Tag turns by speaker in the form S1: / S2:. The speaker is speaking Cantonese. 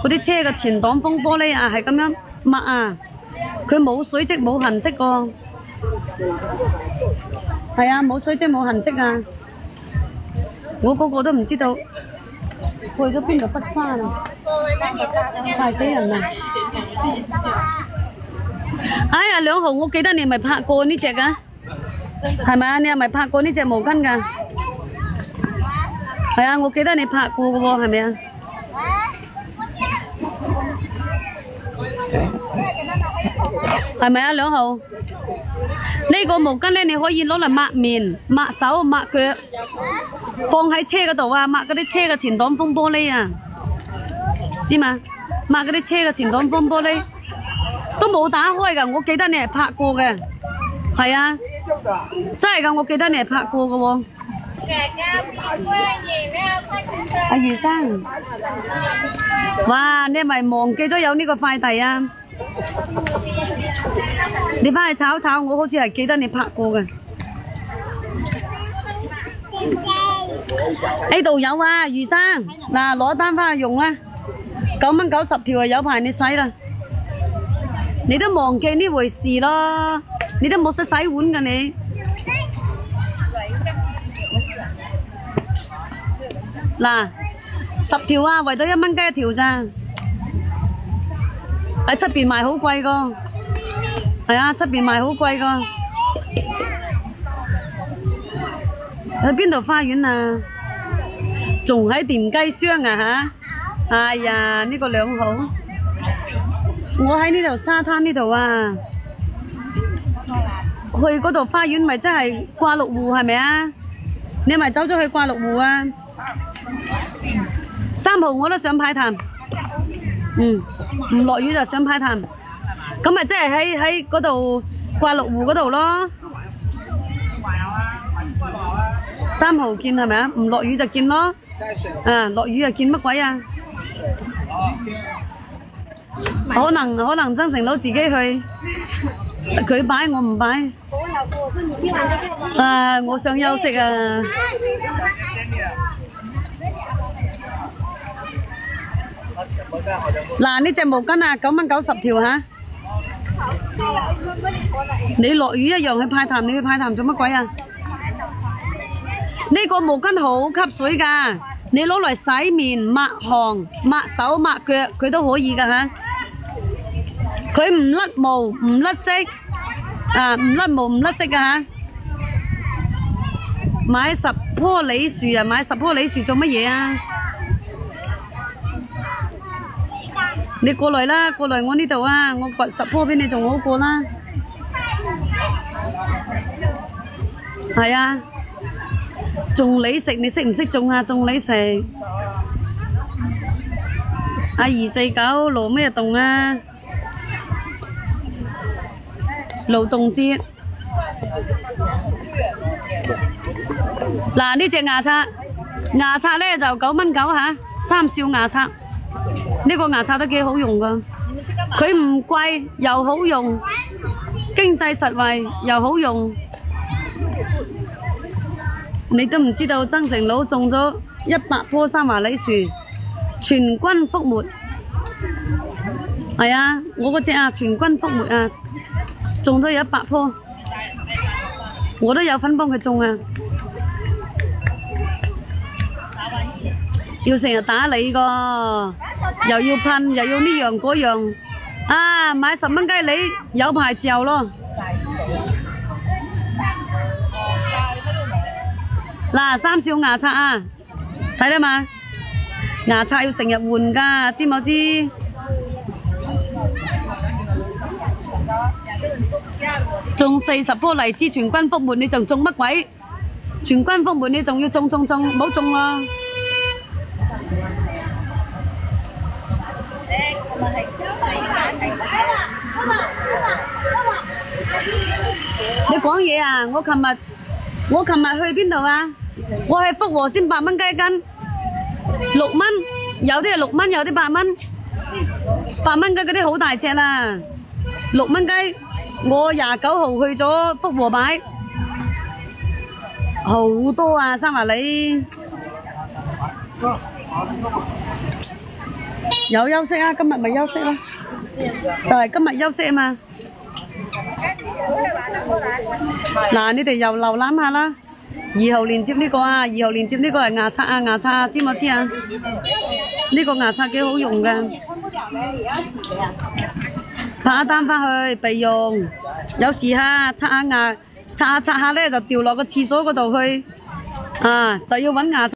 S1: 嗰啲車嘅前擋風玻璃啊，係咁樣抹啊，佢冇水跡冇痕跡喎。係啊，冇水跡冇痕跡啊！我個個都唔知道去咗邊度北山啊！曬死人啊！哎呀，兩號，我記得你係咪拍過呢隻㗎？係咪啊？你係咪拍過呢隻毛巾㗎？係啊，我記得你拍過嘅喎，係咪啊？係咪啊，兩號？呢個毛巾咧，你可以攞嚟抹面、抹手、抹腳，放喺車嗰度啊，抹嗰啲車嘅前擋風玻璃啊，知嘛？抹嗰啲車嘅前擋風玻璃都冇打開㗎，我記得你係拍過嘅，係啊，真係㗎，我記得你係拍過嘅喎。阿余生，哇！你係咪忘記咗有呢個快遞啊？你翻去炒炒，我好似係記得你拍過嘅。呢度有啊，余生，嗱攞單翻去用啊，9蚊90條啊，有排你洗啦。你都忘記呢回事咯，你都冇識洗碗㗎你。嗱，10條啊，為到1蚊雞一條咋？喺側邊賣好貴個，係啊，側邊賣好貴個。去邊度花園啊？仲喺電雞箱啊吓？哎呀，呢個2號，我喺呢度沙灘呢度啊。去嗰度花園咪真係掛綠湖係咪啊？你係咪走咗去掛綠湖啊？3號我都想派壇，唔落雨就想派壇，咁咪即係喺嗰度掛綠湖嗰度咯。3號見係咪啊？唔落雨就見咯，啊落雨就見乜鬼啊？可能曾成佬自己去，佢擺我唔擺。啊，我想休息啊。嗱，呢隻毛巾啊，9蚊90條吓。你落雨一樣去派痰，你去派痰做乜鬼啊？呢個毛巾好吸水噶，你攞嚟洗面、抹汗、抹手、抹腳，佢都可以噶吓。佢唔甩毛、唔甩色，啊唔甩毛唔甩色噶吓。買10棵梨樹啊，買10棵梨樹做乜嘢啊？你過來啦，過來我呢度啊，我掘10棵俾你仲好過啦。係啊，種梨食你識唔識種啊？種梨食。阿249勞咩動啊？勞動節。嗱，呢隻牙刷，牙刷咧就9蚊9吓，3少牙刷。呢個牙刷都幾好用噶，佢唔貴又好用，經濟實惠又好用。你都唔知道曾成佬種咗100棵三華梨樹，全軍覆沒。係啊，我嗰隻啊全軍覆沒啊，種咗有100棵，我都有份幫佢種啊。要成日打理個，又要噴，又要呢樣嗰樣，啊！買10蚊雞梨有排嚼咯。嗱，3少牙刷啊，睇得嘛？牙刷要成日換㗎，知冇知？種40棵荔枝全軍覆沒，你仲種乜鬼？全軍覆沒你仲要種，唔好種啊！你講嘢啊！我琴日去邊度啊？我去福和先8蚊雞一斤，6蚊，有啲係6蚊，有啲8蚊。8蚊雞嗰啲好大隻啦，6蚊雞我29號去咗福和買，好多啊三華梨。有休息啊，今日咪休息咯，就係今日休息啊嘛。嗱，你哋又瀏覽下啦。2號連接呢個啊，2號連接呢個係牙刷啊，牙刷啊，知唔知啊？呢個牙刷幾好用㗎，拍一單翻去備用。有時嚇刷下牙，刷下咧就掉落個廁所嗰度去，啊就要揾牙刷。